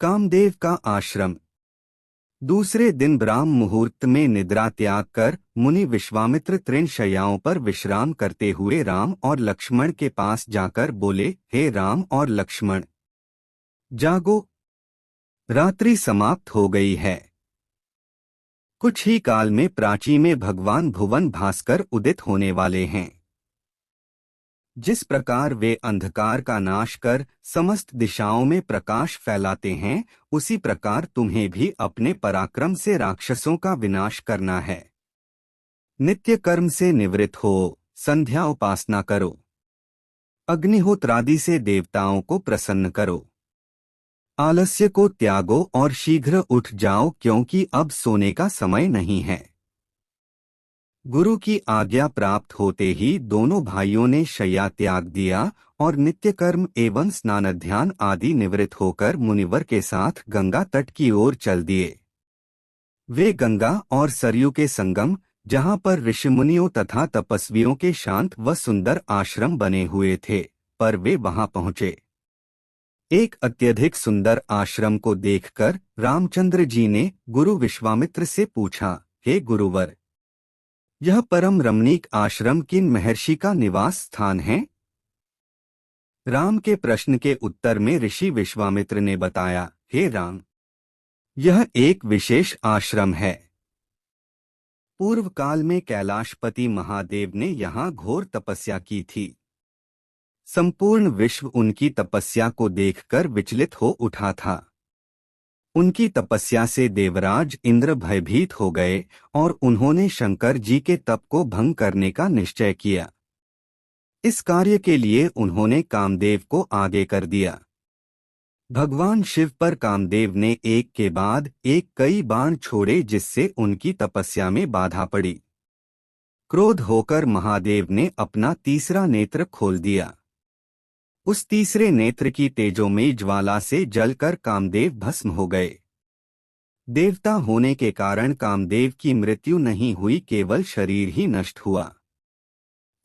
कामदेव का आश्रम। दूसरे दिन ब्राह्म मुहूर्त में निद्रा त्याग कर मुनि विश्वामित्र तृण शैयाओं पर विश्राम करते हुए राम और लक्ष्मण के पास जाकर बोले, हे राम और लक्ष्मण, जागो, रात्रि समाप्त हो गई है। कुछ ही काल में प्राची में भगवान भुवन भास्कर उदित होने वाले हैं। जिस प्रकार वे अंधकार का नाश कर समस्त दिशाओं में प्रकाश फैलाते हैं, उसी प्रकार तुम्हें भी अपने पराक्रम से राक्षसों का विनाश करना है। नित्य कर्म से निवृत्त हो, संध्या उपासना करो, अग्निहोत्रादि से देवताओं को प्रसन्न करो, आलस्य को त्यागो और शीघ्र उठ जाओ, क्योंकि अब सोने का समय नहीं है। गुरु की आज्ञा प्राप्त होते ही दोनों भाइयों ने शय्या त्याग दिया और नित्य कर्म एवं स्नान ध्यान आदि निवृत्त होकर मुनिवर के साथ गंगा तट की ओर चल दिए। वे गंगा और सरयू के संगम, जहाँ पर ऋषिमुनियों तथा तपस्वियों के शांत व सुंदर आश्रम बने हुए थे, पर वे वहां पहुंचे। एक अत्यधिक सुंदर आश्रम को देखकर रामचंद्र जी ने गुरु विश्वामित्र से पूछा, हे गुरुवर, यह परम रमणीक आश्रम किन महर्षि का निवास स्थान है? राम के प्रश्न के उत्तर में ऋषि विश्वामित्र ने बताया, हे राम, यह एक विशेष आश्रम है। पूर्व काल में कैलाशपति महादेव ने यहाँ घोर तपस्या की थी। संपूर्ण विश्व उनकी तपस्या को देखकर विचलित हो उठा था। उनकी तपस्या से देवराज इंद्र भयभीत हो गए और उन्होंने शंकर जी के तप को भंग करने का निश्चय किया। इस कार्य के लिए उन्होंने कामदेव को आगे कर दिया। भगवान शिव पर कामदेव ने एक के बाद एक कई बाण छोड़े, जिससे उनकी तपस्या में बाधा पड़ी। क्रोध होकर महादेव ने अपना तीसरा नेत्र खोल दिया। उस तीसरे नेत्र की तेजोमयी ज्वाला से जलकर कामदेव भस्म हो गए। देवता होने के कारण कामदेव की मृत्यु नहीं हुई, केवल शरीर ही नष्ट हुआ।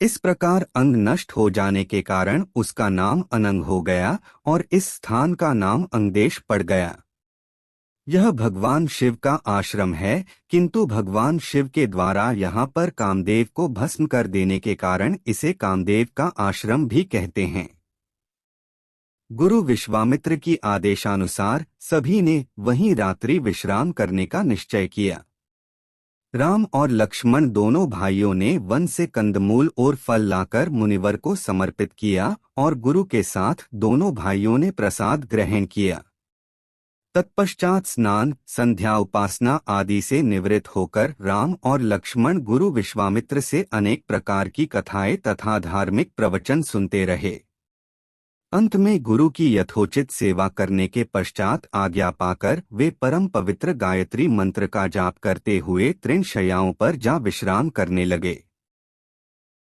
इस प्रकार अंग नष्ट हो जाने के कारण उसका नाम अनंग हो गया और इस स्थान का नाम अंगदेश पड़ गया। यह भगवान शिव का आश्रम है, किंतु भगवान शिव के द्वारा यहाँ पर कामदेव को भस्म कर देने के कारण इसे कामदेव का आश्रम भी कहते हैं। गुरु विश्वामित्र की आदेशानुसार सभी ने वहीं रात्रि विश्राम करने का निश्चय किया। राम और लक्ष्मण दोनों भाइयों ने वन से कंदमूल और फल लाकर मुनिवर को समर्पित किया और गुरु के साथ दोनों भाइयों ने प्रसाद ग्रहण किया। तत्पश्चात स्नान, संध्या उपासना आदि से निवृत्त होकर राम और लक्ष्मण गुरु विश्वामित्र से अनेक प्रकार की कथाएं तथा धार्मिक प्रवचन सुनते रहे। अंत में गुरु की यथोचित सेवा करने के पश्चात आज्ञा पाकर वे परम पवित्र गायत्री मंत्र का जाप करते हुए तृण शैयाओं पर जा विश्राम करने लगे।